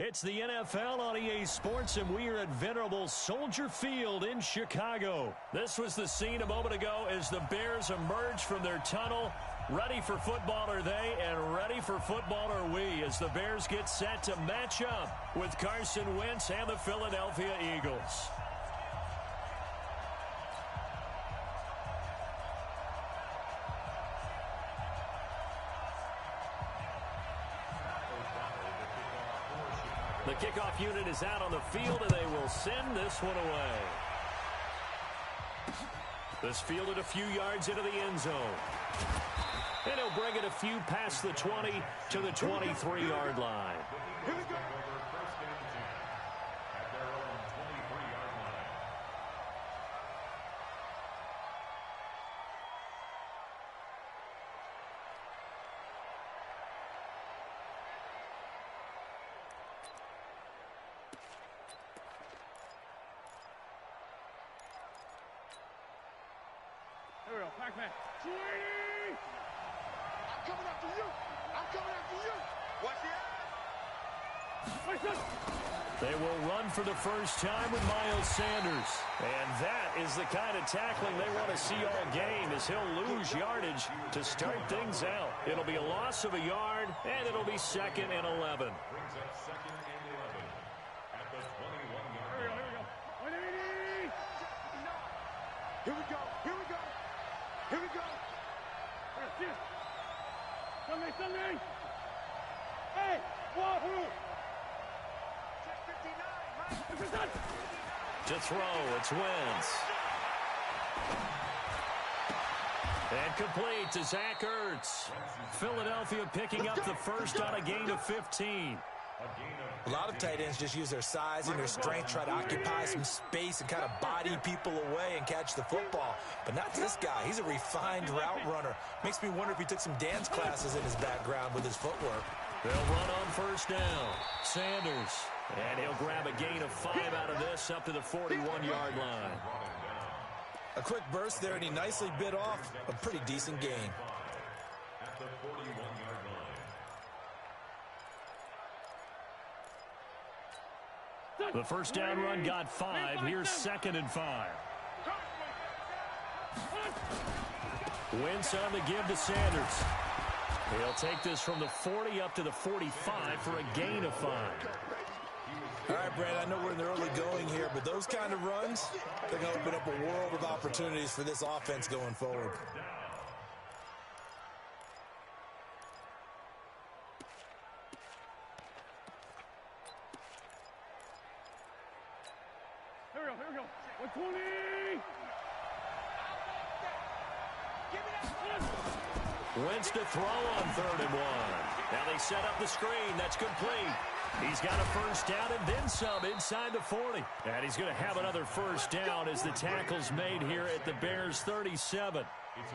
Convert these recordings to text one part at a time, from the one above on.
It's the NFL on EA Sports, and we are at venerable Soldier Field in Chicago. This was the scene a moment ago as the Bears emerged from their tunnel. Ready for football are they, and ready for football are we, as the Bears get set to match up with Carson Wentz and the Philadelphia Eagles. The kickoff unit is out on the field, and they will send this one away. This fielded a few yards into the end zone. And he'll bring it a few past the 20 to the 23-yard line. Here we go. Here we go, Pac-Man. 20! I'm coming after you. I'm coming after you. Watch it. They will run for the first time with Miles Sanders. And that is the kind of tackling they want to see all game, as he'll lose yardage to start things out. It'll be a loss of a yard, and it'll be 2nd and 11. Brings up 2nd and 11 at the 21-yard line. Here we go. Here we go. Here we go. Sunday. Hey, wahoo! To throw, it's Wentz. And complete to Zach Ertz. Philadelphia picking up the first on a gain of 15. A lot of tight ends just use their size and their strength, try to occupy some space and kind of body people away and catch the football. But not this guy. He's a refined route runner. Makes me wonder if he took some dance classes in his background with his footwork. They'll run on first down. Sanders. And he'll grab a gain of 5 out of this up to the 41-yard line. A quick burst there, and he nicely bit off a pretty decent gain. At the 41-yard line. The first down run got 5. Here's 2nd and 5. Wentz on the give to Sanders. He'll take this from the 40 up to the 45 for a gain of 5. All right, Brad, I know we're in the early going here, but those kind of runs, they're going to open up a world of opportunities for this offense going forward. Here we go. 120! Wentz to throw on 3rd and 1. Now they set up the screen. That's complete. He's got a first down and then some inside the 40. And he's going to have another first down as the tackle's made here at the Bears' 37.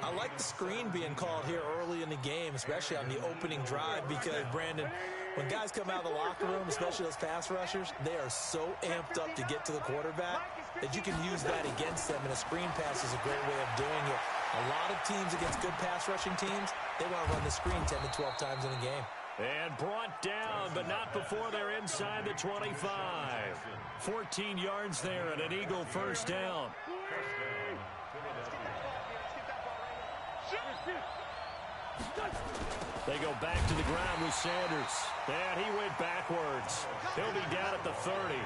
I like the screen being called here early in the game, especially on the opening drive, because, Brandon, when guys come out of the locker room, especially those pass rushers, they are so amped up to get to the quarterback that you can use that against them, and a screen pass is a great way of doing it. A lot of teams against good pass rushing teams, they want to run the screen 10 to 12 times in a game. And brought down, but not before they're inside the 25. 14 yards there and an Eagle first down. They go back to the ground with Sanders. And he went backwards. He'll be down at the 30.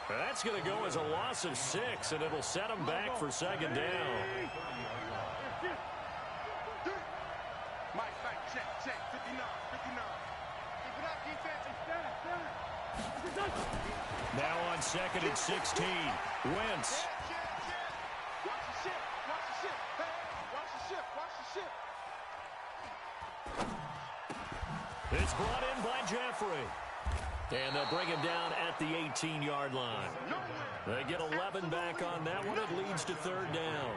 That's going to go as a loss of 6, and it'll set him back for 2nd down. Check. 59. Now on 2nd and 16. Wentz. Watch the ship. Hey, watch the ship. It's brought in by Jeffrey. And they'll bring him down at the 18-yard line. They get 11 back on that one. It leads to 3rd down.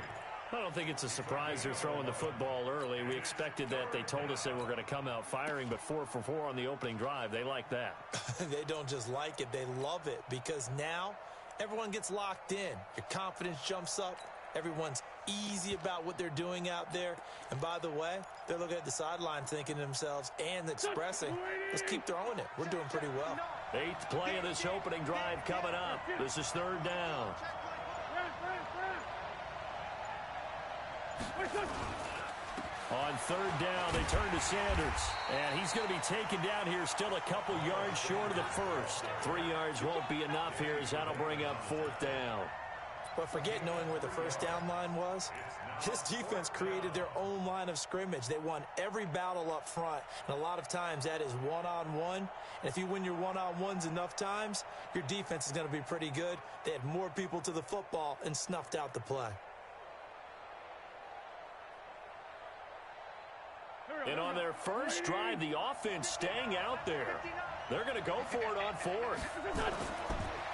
I don't think it's a surprise they're throwing the football early. We expected that. They told us they were going to come out firing, but 4 for 4 on the opening drive. They like that. They don't just like it, they love it, because now everyone gets locked in. Your confidence jumps up. Everyone's easy about what they're doing out there. And by the way, they're looking at the sideline thinking to themselves and expressing, let's keep throwing it. We're doing pretty well. 8th play of this opening drive coming up. This is 3rd down. On 3rd down, they turn to Sanders. And he's going to be taken down here still a couple yards short of the first. 3 yards won't be enough here as that'll bring up 4th down. But forget knowing where the first down line was. This defense created their own line of scrimmage. They won every battle up front. And a lot of times that is one-on-one. And if you win your one-on-ones enough times, your defense is going to be pretty good. They had more people to the football and snuffed out the play. And on their first drive, the offense staying out there. They're going to go for it on 4th.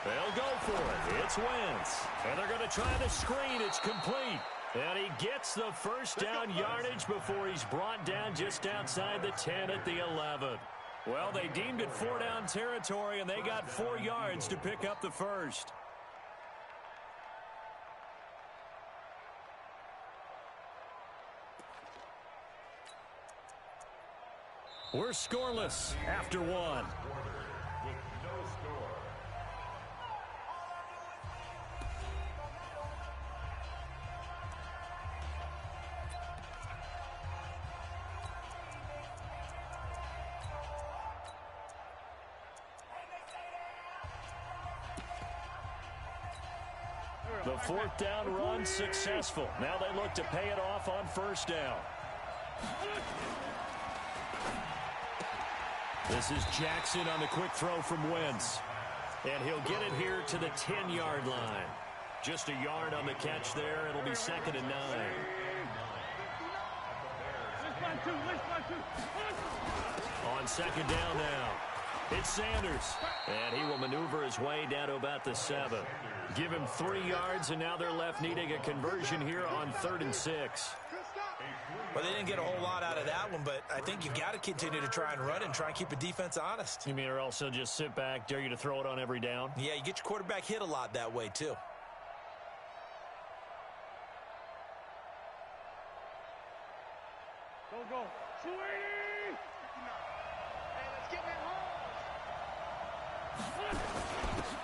They'll go for it. It's Wentz. And they're going to try the screen. It's complete. And he gets the first down yardage before he's brought down just outside the 10 at the 11. Well, they deemed it 4-down territory, and they got 4 yards to pick up the first. We're scoreless after 1. With no score. The 4th down run successful. Now they look to pay it off on 1st down. This is Jackson on the quick throw from Wentz. And he'll get it here to the 10-yard line. Just a yard on the catch there. It'll be 2nd and 9. On 2nd down now. It's Sanders. And he will maneuver his way down to about the 7. Give him 3 yards, and now they're left needing a conversion here on 3rd and 6. Well, they didn't get a whole lot out of that one, but I think you've got to continue to try and run and try and keep the defense honest. You mean, or else they'll just sit back, dare you to throw it on every down? Yeah, you get your quarterback hit a lot that way, too. Go. 280! Hey, let's get that home!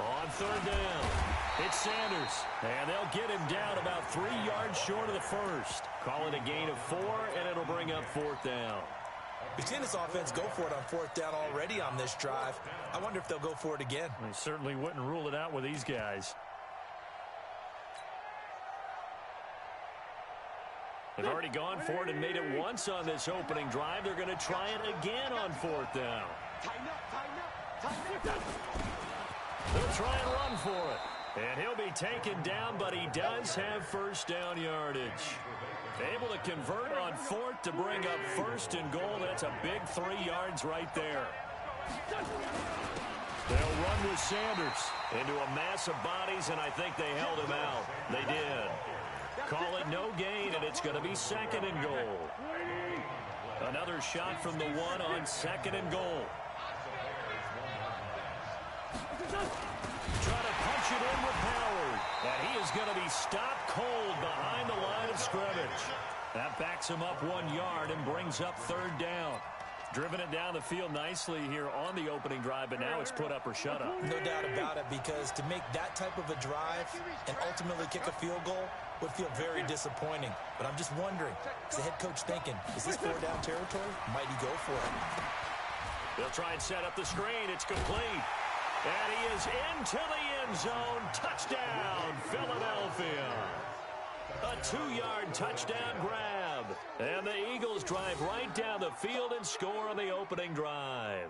On 3rd down. It's Sanders, and they'll get him down about 3 yards short of the first. Call it a gain of 4, and it'll bring up 4th down. We've seen this offense go for it on 4th down already on this drive. I wonder if they'll go for it again. They certainly wouldn't rule it out with these guys. They've already gone for it and made it once on this opening drive. They're going to try it again on 4th down. They'll try and run for it. And he'll be taken down, but he does have first down yardage. Able to convert on 4th to bring up 1st and goal. That's a big 3 yards right there. They'll run with Sanders into a mass of bodies, and I think they held him out. They did. Call it no gain, and it's going to be 2nd and goal. Another shot from the 1 on 2nd and goal. Trying to punch it in with Howard. And he is going to be stopped cold behind the line of scrimmage. That backs him up 1 yard and brings up 3rd down. Driven it down the field nicely here on the opening drive, but now it's put up or shut up. No doubt about it, because to make that type of a drive and ultimately kick a field goal would feel very disappointing. But I'm just wondering, is the head coach thinking, is this 4-down territory? Might he go for it? They'll try and set up the screen. It's complete. And he is into the end zone. Touchdown, Philadelphia. A 2-yard touchdown grab. And the Eagles drive right down the field and score on the opening drive.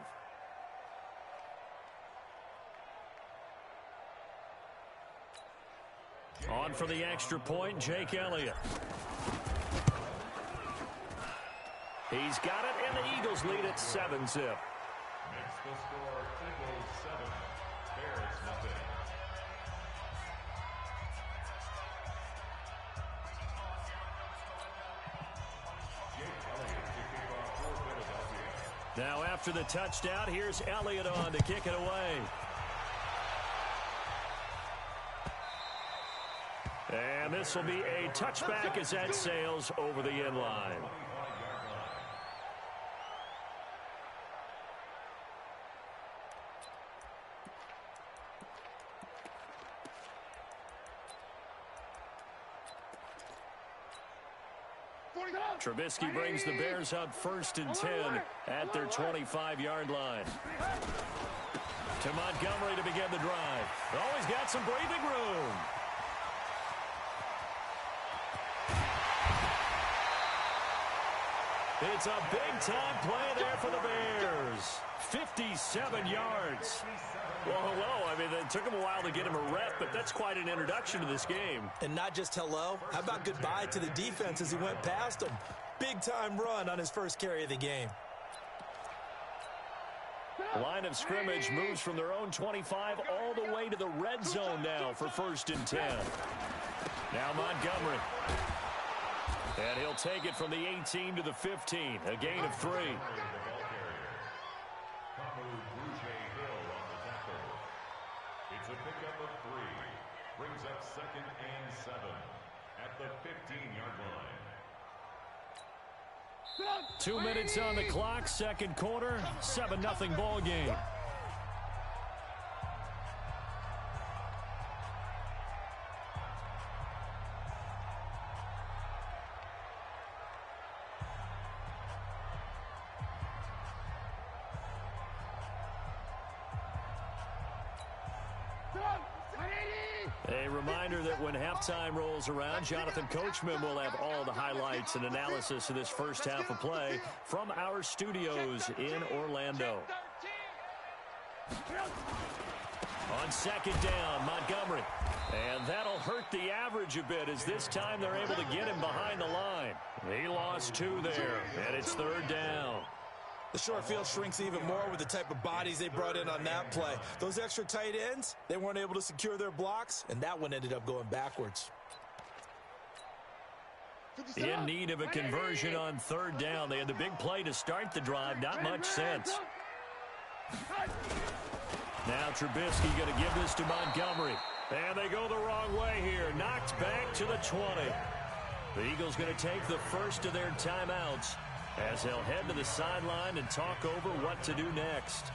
On for the extra point, Jake Elliott. He's got it, and the Eagles lead at 7-zip. Makes the score Eagles 7, Bears nothing. Jake Elliott to kick off for Philadelphia. Now after the touchdown, here's Elliott on to kick it away. And this will be a touchback as that sails over the end line. Trubisky brings the Bears up 1st and 10 at their 25-yard line. To Montgomery to begin the drive. Oh, he's got some breathing room. It's a big-time play there for the Bears. 57 yards. Well, hello. I mean, it took him a while to get him a rep, but that's quite an introduction to this game. And not just hello. How about goodbye to the defense as he went past him? Big-time run on his first carry of the game. The line of scrimmage moves from their own 25 all the way to the red zone now for 1st and 10. Now Montgomery. And he'll take it from the 18 to the 15. A gain of 3. It's a pickup of 3. Brings up 2nd and 7 at the 15-yard line. 2 minutes on the clock, second quarter, 7-0 ball game. A reminder that when halftime rolls around, Jonathan Coachman will have all the highlights and analysis of this first half of play from our studios in Orlando. On 2nd down, Montgomery. And that'll hurt the average a bit as this time they're able to get him behind the line. He lost 2 there, and it's 3rd down. The short field shrinks even more with the type of bodies they brought in on that play. Those extra tight ends, they weren't able to secure their blocks, and that one ended up going backwards. In need of a conversion on 3rd down. They had the big play to start the drive. Not much sense. Now Trubisky going to give this to Montgomery. And they go the wrong way here. Knocked back to the 20. The Eagles going to take the first of their timeouts as they'll head to the sideline and talk over what to do next.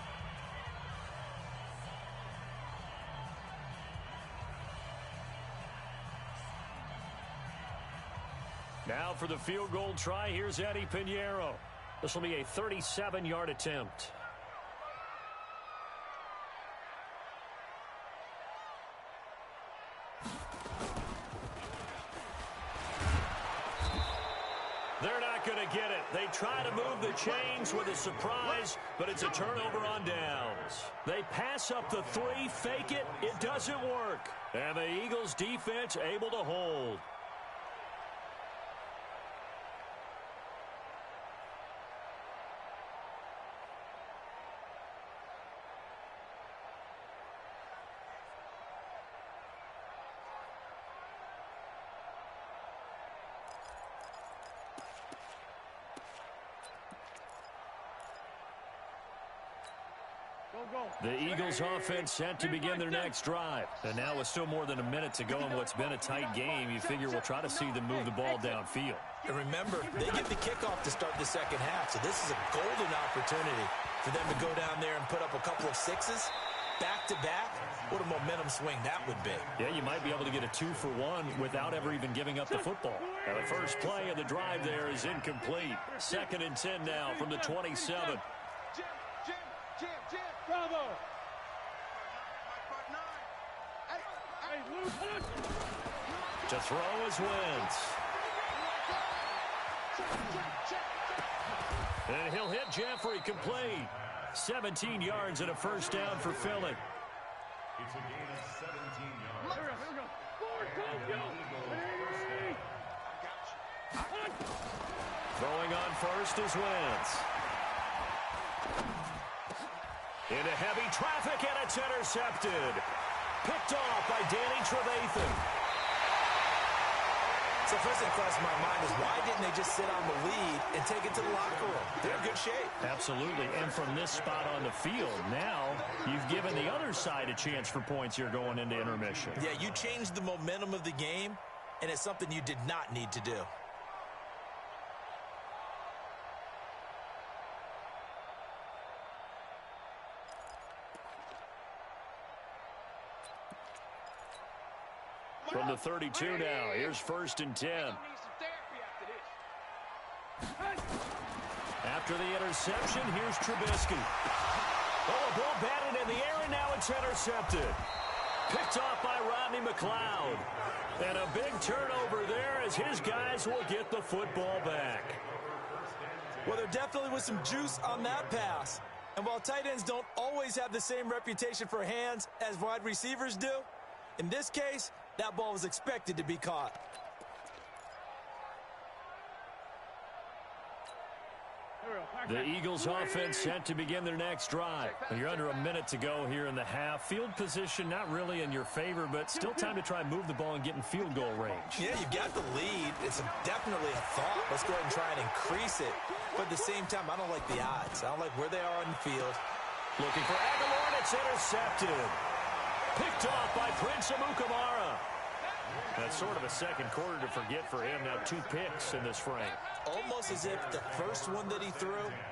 Now for the field goal try, here's Eddie Pinheiro. This will be a 37-yard attempt. They're not going to get it. They try to move the chains with a surprise, but it's a turnover on downs. They pass up the 3, fake it. It doesn't work. And the Eagles defense able to hold. The Eagles offense set to begin their next drive. And now with still more than a minute to go in what's been a tight game, you figure we'll try to see them move the ball downfield. And remember, they get the kickoff to start the second half, so this is a golden opportunity for them to go down there and put up a couple of 6s back-to-back. What a momentum swing that would be. Yeah, you might be able to get a 2-for-1 without ever even giving up the football. Now, the first play of the drive there is incomplete. 2nd and 10 now from the 27. Bravo! To throw is Wentz. And he'll hit Jeffrey complete. 17 yards and a first down for Philly. It's a gain of 17 yards. Here we go. Throwing on first is Wentz. Into heavy traffic, and it's intercepted. Picked off by Danny Trevathan. So first thing crossed my mind is why didn't they just sit on the lead and take it to the locker room? They're in good shape. Absolutely, and from this spot on the field, now you've given the other side a chance for points here going into intermission. Yeah, you changed the momentum of the game and it's something you did not need to do. From the 32 now, here's 1st and 10. After the interception, here's Trubisky. Oh, a ball batted in the air, and now it's intercepted. Picked off by Rodney McLeod. And a big turnover there as his guys will get the football back. Well, there definitely was some juice on that pass. And while tight ends don't always have the same reputation for hands as wide receivers do, in this case, that ball was expected to be caught. The Eagles offense set to begin their next drive. You're under a minute to go here in the half. Field position not really in your favor, but still time to try and move the ball and get in field goal range. Yeah, you've got the lead. It's definitely a thought. Let's go ahead and try and increase it. But at the same time, I don't like the odds. I don't like where they are on the field. Looking for Aguilar, and it's intercepted. Picked off by Prince Amukamara. That's sort of a second quarter to forget for him. Now 2 picks in this frame. Almost as if the first one that he threw,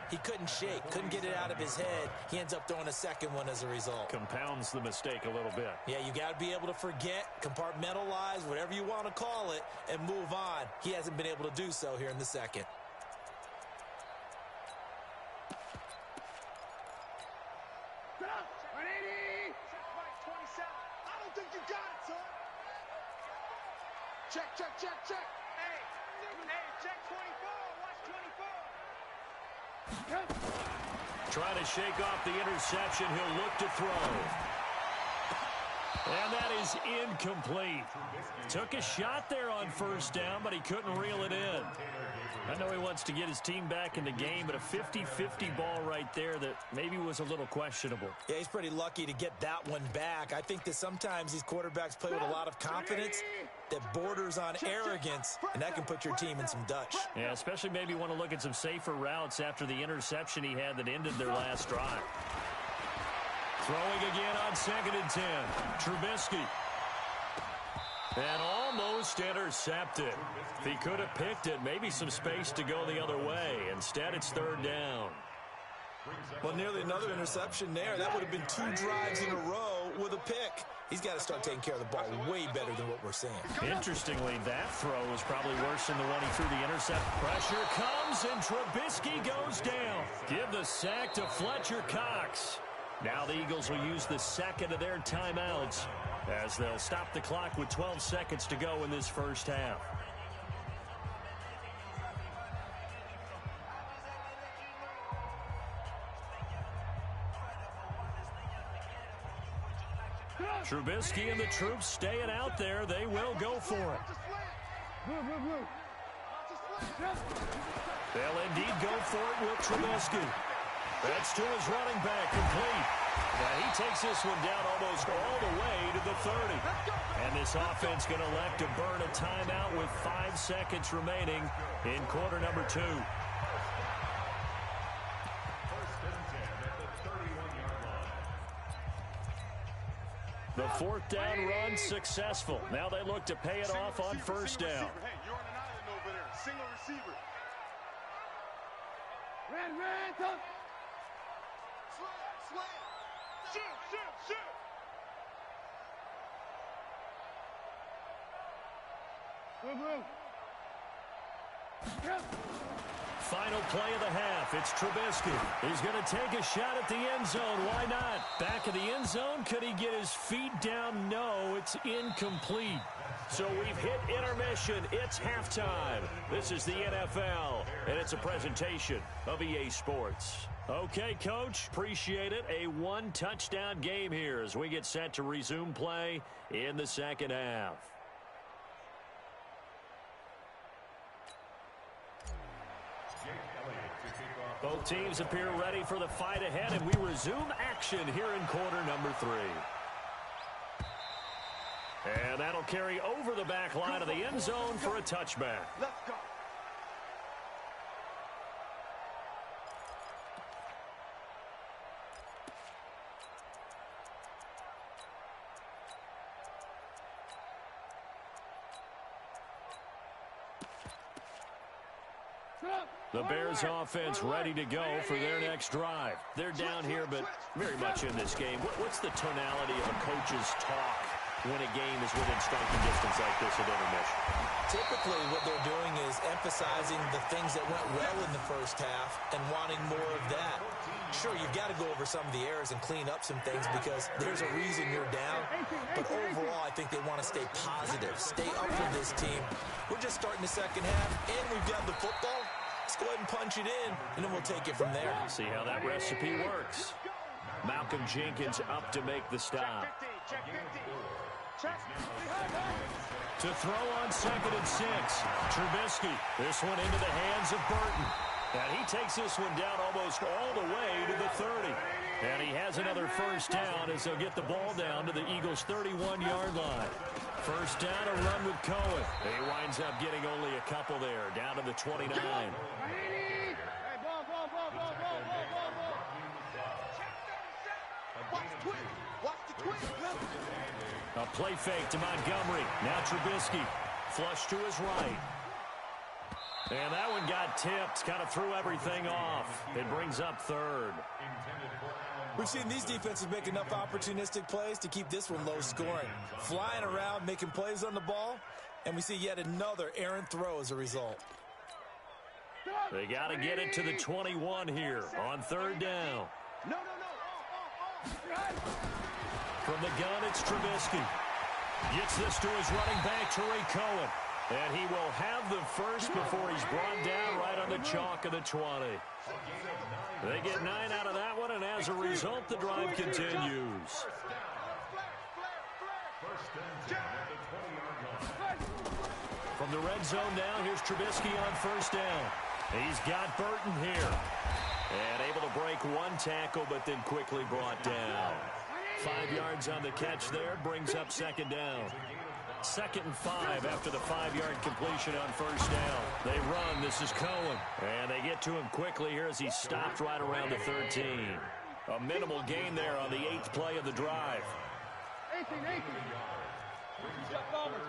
he couldn't shake, couldn't get it out of his head. He ends up throwing a second one as a result. Compounds the mistake a little bit. Yeah, you got to be able to forget, compartmentalize, whatever you want to call it, and move on. He hasn't been able to do so here in the second. Check. Hey, check 24. Watch 24. Trying to shake off the interception. He'll look to throw. And that is incomplete. Took a shot there on 1st down, but he couldn't reel it in. I know he wants to get his team back in the game, but a 50-50 ball right there that maybe was a little questionable. Yeah, he's pretty lucky to get that one back. I think that sometimes these quarterbacks play with a lot of confidence that borders on arrogance, and that can put your team in some Dutch. Yeah, especially maybe want to look at some safer routes after the interception he had that ended their last drive. Throwing again on 2nd and 10. Trubisky. And almost intercepted. If he could have picked it, maybe some space to go the other way. Instead, it's 3rd down. Well, nearly another interception there. That would have been 2 drives in a row with a pick. He's got to start taking care of the ball way better than what we're seeing. Interestingly, that throw was probably worse than the one he threw the intercept. Pressure comes, and Trubisky goes down. Give the sack to Fletcher Cox. Now the Eagles will use the second of their timeouts as they'll stop the clock with 12 seconds to go in this first half. Trubisky and the troops staying out there. They will go for it. They'll indeed go for it with Trubisky. That's to his running back, complete. Now he takes this one down almost all the way to the 30. And this offense going to elect to burn a timeout with 5 seconds remaining in quarter number 2. The 4th down run successful. Now they look to pay it off on 1st down. Hey, you're on an island over there. Single receiver. Red, tough. Slam. Shoot. Blue. Final play of the half. It's Trubisky. He's going to take a shot at the end zone. Why not? Back of the end zone. Could he get his feet down? No, it's incomplete. So we've hit intermission. It's halftime. This is the NFL, and it's a presentation of EA Sports. Okay, Coach, appreciate it. A 1-touchdown game here as we get set to resume play in the second half. Both teams appear ready for the fight ahead, and we resume action here in quarter number 3. And that'll carry over the back line of the end zone for a touchback. Let's go. The Bears offense ready to go for their next drive. They're down here, but very much in this game. What's the tonality of a coach's talk when a game is within striking distance like this at intermission? Typically, what they're doing is emphasizing the things that went well in the first half and wanting more of that. Sure, you've got to go over some of the errors and clean up some things because there's a reason you're down. But overall, I think they want to stay positive, stay up for this team. We're just starting the second half, and we've got the football. Let's go ahead and punch it in, and then we'll take it from there. See how that recipe works. Malcolm Jenkins up to make the stop. To throw on 2nd and 6. Trubisky. This one into the hands of Burton. And he takes this one down almost all the way to the 30. And he has another first down as they'll get the ball down to the Eagles' 31-yard line. First down, a run with Cohen. He winds up getting only a couple there, down to the 29. A play fake to Montgomery. Now Trubisky. Flush to his right. And that one got tipped. Kind of threw everything off. It brings up 3rd. We've seen these defenses make enough opportunistic plays to keep this one low scoring. Flying around, making plays on the ball, and we see yet another errant throw as a result. They got to get it to the 21 here on 3rd down. From the gun, it's Trubisky. Gets this to his running back, Tariq Cohen. And he will have the first before he's brought down right on the chalk of the 20. They get 9 out of that one, and as a result, the drive continues. From the red zone now, here's Trubisky on 1st down. He's got Burton here. And able to break one tackle, but then quickly brought down. 5 yards on the catch there, brings up 2nd down. 2nd and 5 after the 5-yard completion on 1st down. They run. This is Cohen. And they get to him quickly here as he stopped right around the 13. A minimal gain there on the 8th play of the drive. 18. Two-jet bombers.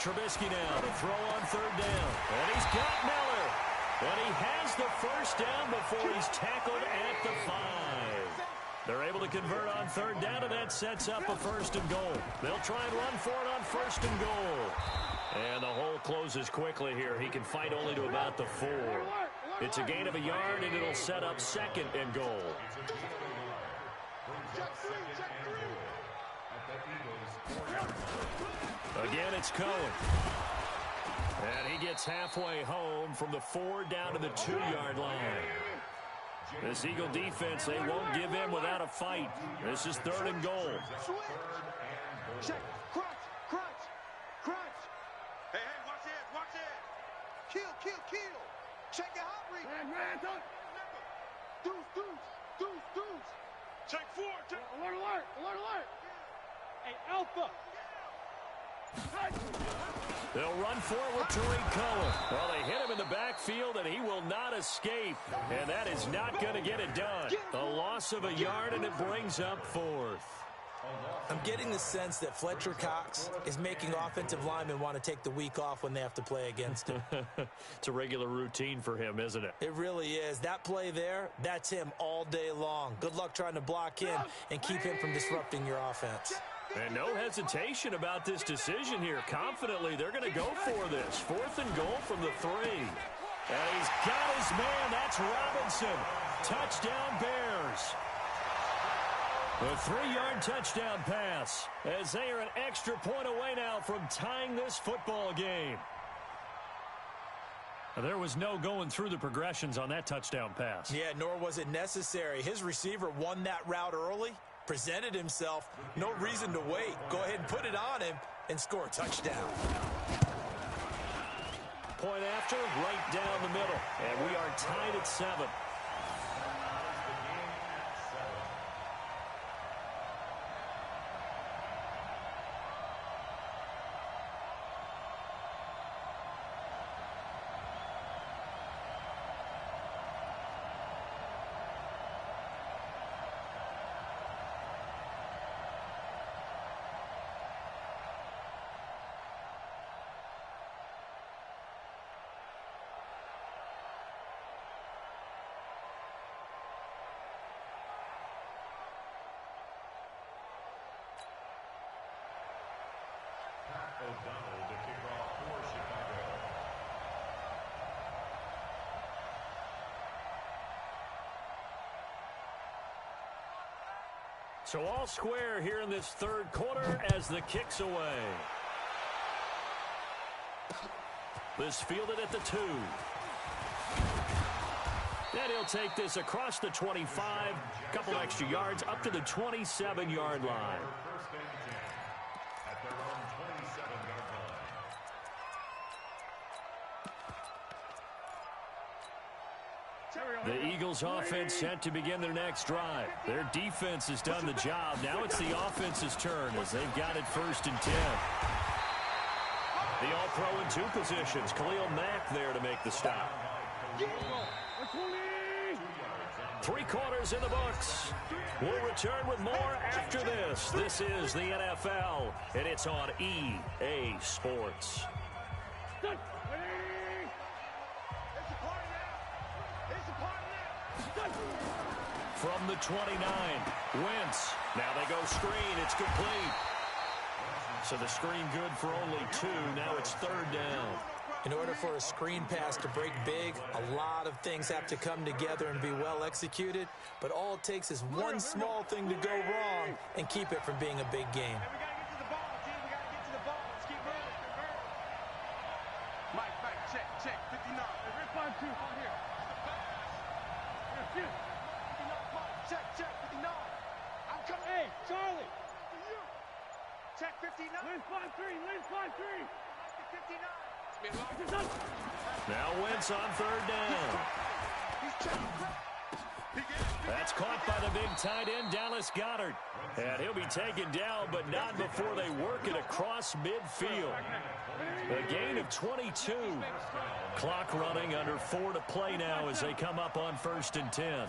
Trubisky now to throw on 3rd down. And he's got Miller. And he has the first down before he's tackled at the 5. They're able to convert on 3rd down, and that sets up a 1st and goal. They'll try and run for it on 1st and goal. And the hole closes quickly here. He can fight only to about the 4. It's a gain of a yard, and it'll set up 2nd and goal. Again, it's Cohen. And he gets halfway home from the 4 down to the 2-yard line. This Eagle defense, they won't give in without a fight. This is 3rd and goal. Check. Crunch. Hey, watch it. Kill. Check your hot read. Deuce. Check 4. Alert. Hey, Alpha. They'll run forward to Tariq Cohen. Well, they hit him in the backfield, and he will not escape. And that is not going to get it done. A loss of a yard, and it brings up 4th. I'm getting the sense that Fletcher Cox is making offensive linemen want to take the week off when they have to play against him. It's a regular routine for him, isn't it? It really is. That play there, that's him all day long. Good luck trying to block him and keep him from disrupting your offense. And no hesitation about this decision here. Confidently, they're going to go for this. 4th and goal from the 3. And he's got his man. That's Robinson. Touchdown, Bears. A 3-yard touchdown pass as they are an extra point away now from tying this football game. There was no going through the progressions on that touchdown pass. Yeah, nor was it necessary. His receiver won that route early, presented himself. No reason to wait. Go ahead and put it on him and score a touchdown. Point after, right down the middle. And we are tied at 7. to kick off for Chicago. So all square here in this third quarter as the kick's away. This fielded at the 2. And he'll take this across the 25, a couple extra yards up to the 27-yard line. First and 10 at their own 27-yard line. The Eagles offense set to begin their next drive. Their defense has done the job. Now it's the offense's turn as they've got it 1st and 10. The all-pro in 2 positions. Khalil Mack there to make the stop. 3 quarters in the books. We'll return with more after this. This is the NFL, and it's on EA Sports. From the 29, Wentz. Now they go screen. It's complete. So the screen good for only 2. Now it's 3rd down. In order for a screen pass to break big, a lot of things have to come together and be well executed, but all it takes is one small thing to go wrong and keep it from being a big game. We got to get to the ball, team. We got to get to the ball. Let's keep running. Mike, check. 59. Hey, Rick, 5-2. On here. Here. 59, Mike. Check. 59. I'm coming. Hey, Charlie. Check 59. Lynn 5-3. 59. Now Wentz on 3rd down. That's caught by the big tight end, Dallas Goedert. And he'll be taken down, but not before they work it across midfield. A gain of 22. Clock running, under 4 to play now as they come up on 1st and 10.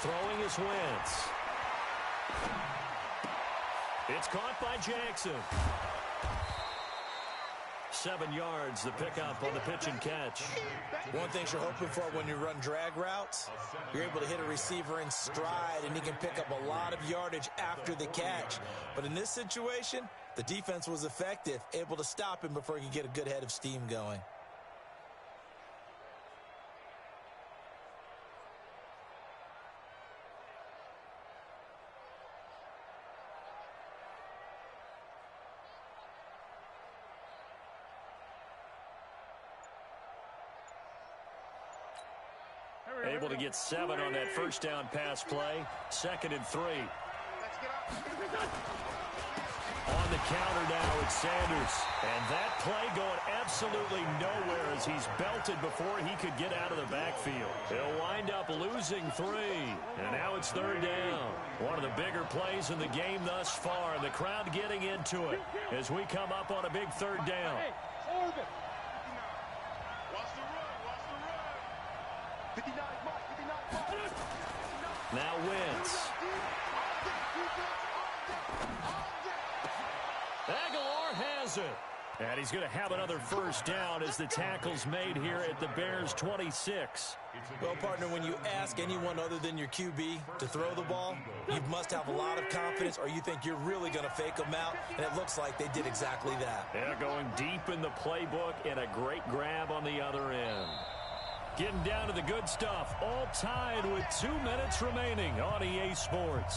Throwing is Wentz. It's caught by Jackson. 7 yards, the pickup on the pitch and catch. One thing you're hoping for when you run drag routes, you're able to hit a receiver in stride, and he can pick up a lot of yardage after the catch. But in this situation, the defense was effective, able to stop him before he could get a good head of steam going. Able to get 7 on that 1st down pass play. 2nd and 3. On the counter now, it's Sanders. And that play going absolutely nowhere as he's belted before he could get out of the backfield. He'll wind up losing 3. And now it's 3rd down. One of the bigger plays in the game thus far. And the crowd getting into it as we come up on a big 3rd down. Now Wentz. Aguilar has it. And he's going to have another 1st down as the tackle's made here at the Bears' 26. Well, partner, when you ask anyone other than your QB to throw the ball, you must have a lot of confidence or you think you're really going to fake them out, and it looks like they did exactly that. Yeah, going deep in the playbook and a great grab on the other end. Getting down to the good stuff, all tied with 2 minutes remaining on EA Sports.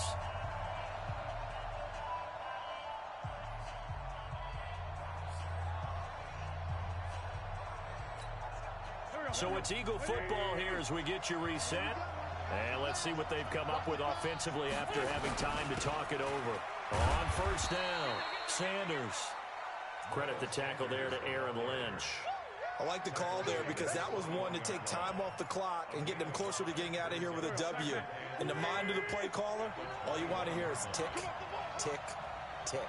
So it's Eagle football here as we get you reset. And let's see what they've come up with offensively after having time to talk it over. On 1st down, Sanders. Credit the tackle there to Aaron Lynch. I like the call there because that was one to take time off the clock and get them closer to getting out of here with a W. In the mind of the play caller, all you want to hear is tick, tick, tick.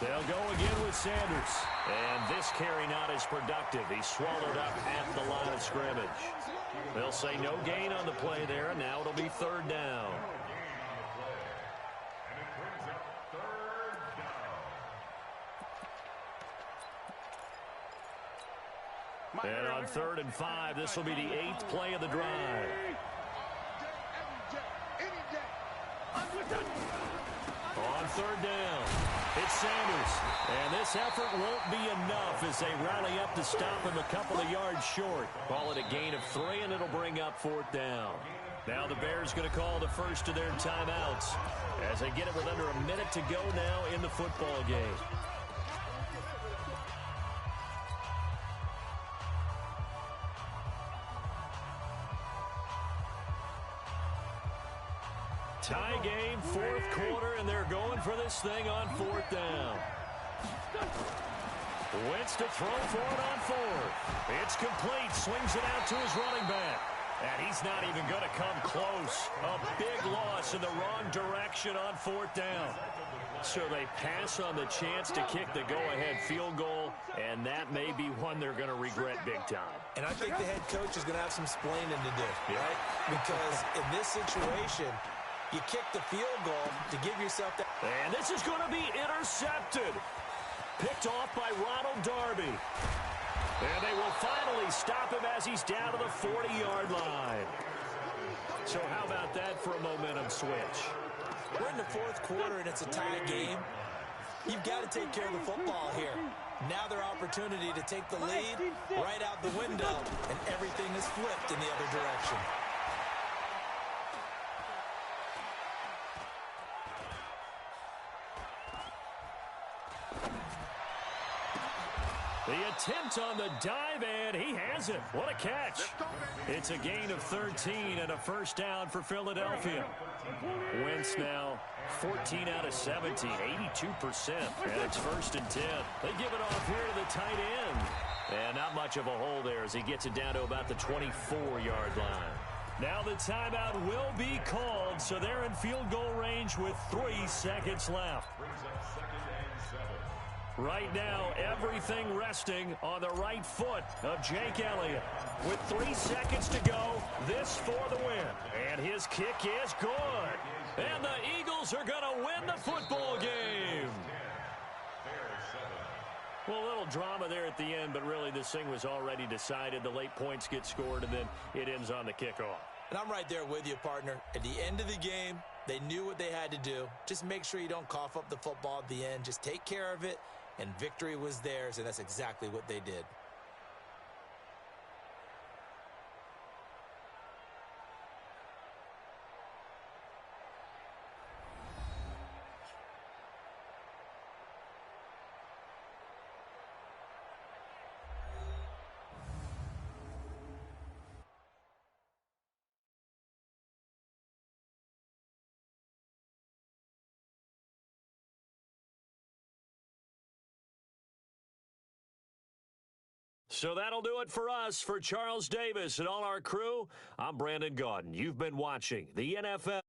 They'll go again with Sanders. And this carry not as productive. He's swallowed up at the line of scrimmage. They'll say no gain on the play there, and now it'll be 3rd down. And on 3rd and 5, this will be the 8th play of the drive. On 3rd down, it's Sanders. And this effort won't be enough as they rally up to stop him a couple of yards short. Call it a gain of 3, and it'll bring up 4th down. Now the Bears going to call the first of their timeouts as they get it with under a minute to go now in the football game. Tie game, 4th quarter, and they're going for this thing on 4th down. Wentz to throw for it on 4th. It's complete. Swings it out to his running back. And he's not even going to come close. A big loss in the wrong direction on 4th down. So they pass on the chance to kick the go-ahead field goal, and that may be one they're going to regret big time. And I think the head coach is going to have some splaining to do, right? Because in this situation, you kick the field goal to give yourself that. And this is going to be intercepted. Picked off by Ronald Darby. And they will finally stop him as he's down to the 40-yard line. So how about that for a momentum switch? We're in the 4th quarter, and it's a tie game. You've got to take care of the football here. Now their opportunity to take the lead right out the window, and everything is flipped in the other direction. The attempt on the dive, and he has it. What a catch. It's a gain of 13 and a 1st down for Philadelphia. Wentz now 14 out of 17, 82%, and it's 1st and 10. They give it off here to the tight end. And not much of a hole there as he gets it down to about the 24-yard line. Now the timeout will be called, so they're in field goal range with 3 seconds left. Right now, everything resting on the right foot of Jake Elliott. With 3 seconds to go, this for the win. And his kick is good. And the Eagles are going to win the football game. Well, a little drama there at the end, but really this thing was already decided. The late points get scored, and then it ends on the kickoff. And I'm right there with you, partner. At the end of the game, they knew what they had to do. Just make sure you don't cough up the football at the end. Just take care of it. And victory was theirs, and that's exactly what they did. So that'll do it for us. For Charles Davis and all our crew, I'm Brandon Gaudin. You've been watching the NFL.